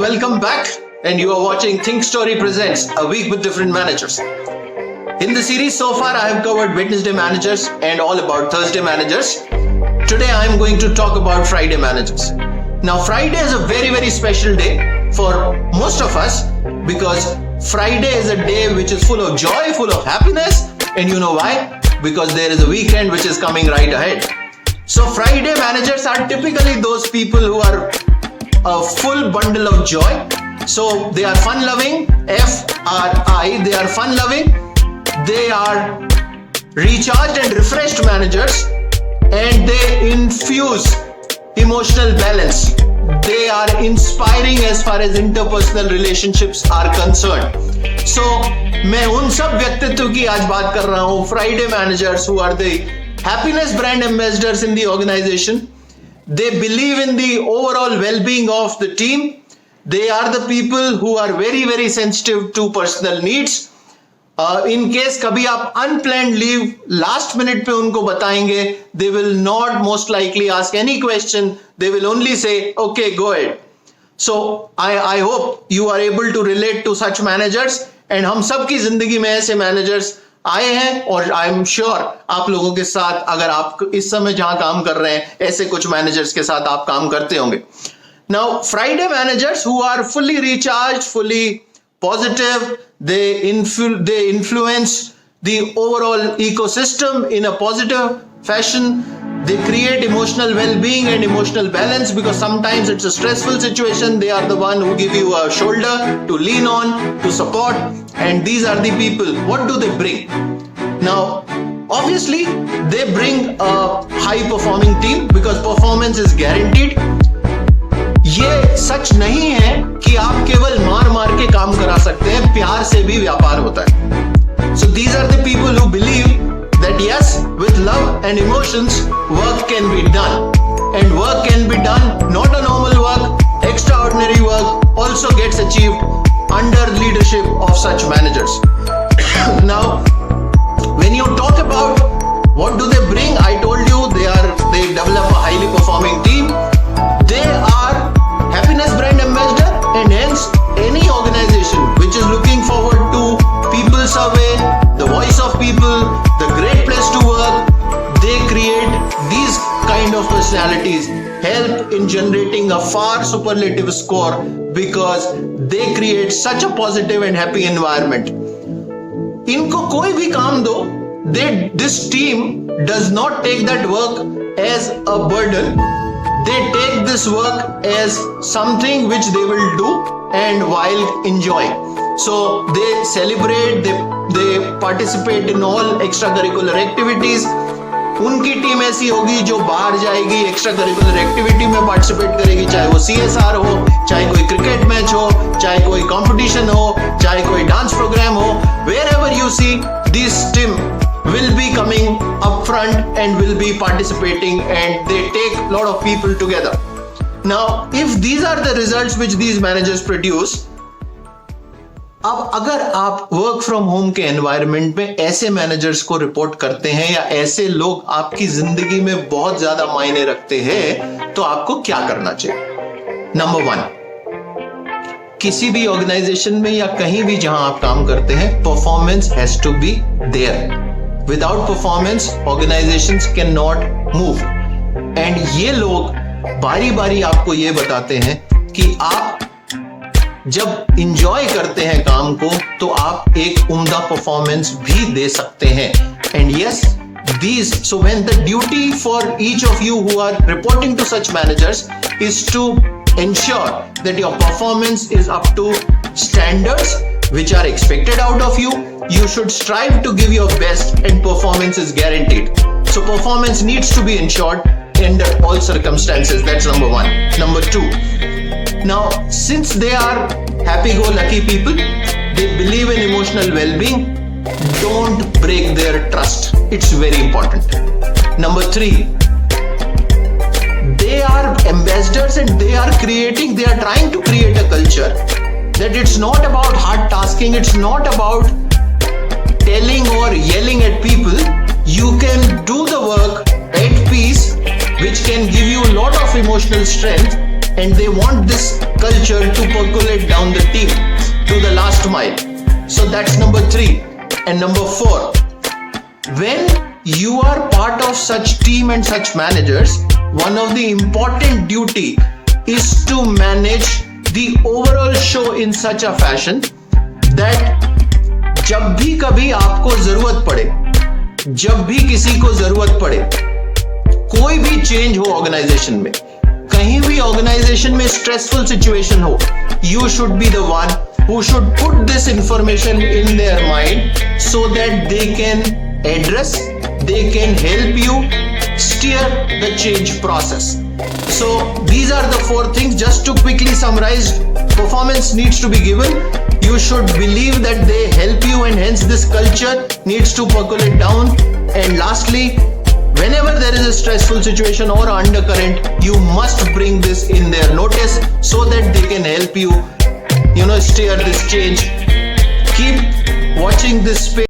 Welcome back, and you are watching Think Story Presents A Week with Different Managers. In the series so far, I have covered Wednesday managers and all about Thursday managers. Today, I am going to talk about Friday managers. Now, Friday is a very special day for most of us because Friday is a day which is full of joy, full of happiness, and you know why? Because there is a weekend which is coming right ahead. So, Friday managers are typically those people who are a full bundle of joy. So they are fun-loving, F-R-I, they are fun-loving, they are recharged and refreshed managers, and they infuse emotional balance. They are inspiring as far as interpersonal relationships are concerned. So मैं उन सब व्यक्तित्व की आज बात कर रहा हूँ, Friday managers who are the happiness brand ambassadors in the organization. They believe in the overall well-being of the team. They are the people who are very sensitive to personal needs. In case कभी आप unplanned leave last minute पे उनको बताएंगे, they will not most likely ask any question. They will only say, okay, go ahead. So I hope you are able to relate to such managers. And हम सबकी जिंदगी में ऐसे managers आए हैं और आई एम श्योर आप लोगों के साथ अगर आप इस समय जहां काम कर रहे हैं ऐसे कुछ मैनेजर्स के साथ आप काम करते होंगे. Now Friday managers who are fully recharge, fully positive, they influence the overall ecosystem in a positive fashion. They create emotional well-being and emotional balance because sometimes it's a stressful situation. They are the one who give you a shoulder to lean on, to support, and these are the people. What do they bring? Now, obviously, they bring a high-performing team because performance is guaranteed. ये सच नहीं है कि आप केवल मार के काम करा सकते हैं, प्यार से भी व्यापार होता है. So these are the people who believe that yes, with love and emotions, work can be done. And work can be done, not a normal work, extraordinary work also gets achieved under leadership of such managers. Now, when you talk about what do they bring, I told you they develop a highly performing team. They are happiness brand ambassador, and hence any organization which is looking forward to people survey, the voice of people, the great place to work, they create these kind of personalities, help in generating a far superlative score because they create such a positive and happy environment. इनको कोई भी काम दो, this team does not take that work as a burden. They take this work as something which they will do and while enjoying. So they celebrate, they participate in all extracurricular activities. उनकी team ऐसी होगी जो बाहर जाएगी, extra curricular activity में participate करेगी, चाहे वो CSR हो, चाहे कोई क्रिकेट मैच हो, चाहे कोई कंपटीशन हो, चाहे कोई डांस प्रोग्राम हो. Wherever you see, this team will be coming up front and will be participating, and they take a lot of people together. Now, if these are the results which these managers produce, अब अगर आप work from home के environment में ऐसे managers को report करते हैं या ऐसे लोग आपकी जिंदगी में बहुत ज्यादा मायने रखते हैं, तो आपको क्या करना चाहिए? नंबर 1, किसी भी ऑर्गेनाइजेशन में या कहीं भी जहां आप काम करते हैं, performance has to be there. Without performance organisations can not move. And ये लोग बारी बारी आपको ये बताते हैं कि आप जब इंजॉय करते हैं काम को तो आप एक उम्दा परफॉर्मेंस भी दे सकते हैं. And yes, so when the duty for each of you who are reporting to such managers is to ensure that your performance is up to standards which are expected out of you, you should strive to give your best and performance is guaranteed. So performance needs to be ensured under all circumstances. That's number 1. Number 2, now since they are happy-go-lucky people, they believe in emotional well-being, don't break their trust. It's very important. Number 3, they are ambassadors and they are trying to create a culture that it's not about hard tasking, it's not about telling or yelling at people. You can do the work at peace, which can give you a lot of emotional strength and they want this culture to percolate down the team to the last mile. So that's number 3. And number 4, when you are part of such team and such managers, one of the important duty is to manage the overall show in such a fashion that जब भी कभी आपको जरूरत पड़े, जब भी किसी को जरूरत पड़े, कोई भी चेंज हो ऑर्गेनाइजेशन में, कहीं भी ऑर्गेनाइजेशन में स्ट्रेसफुल सिचुएशन हो, you should be the one who should put this information in their mind so that they can address, they can help you steer the change process. So these are the 4 things. Just to quickly summarize, performance needs to be given. You should believe that they help you, and hence this culture needs to percolate down. And lastly, whenever there is a stressful situation or undercurrent, you must bring this in their notice so that they can help you, steer this change. Keep watching this space.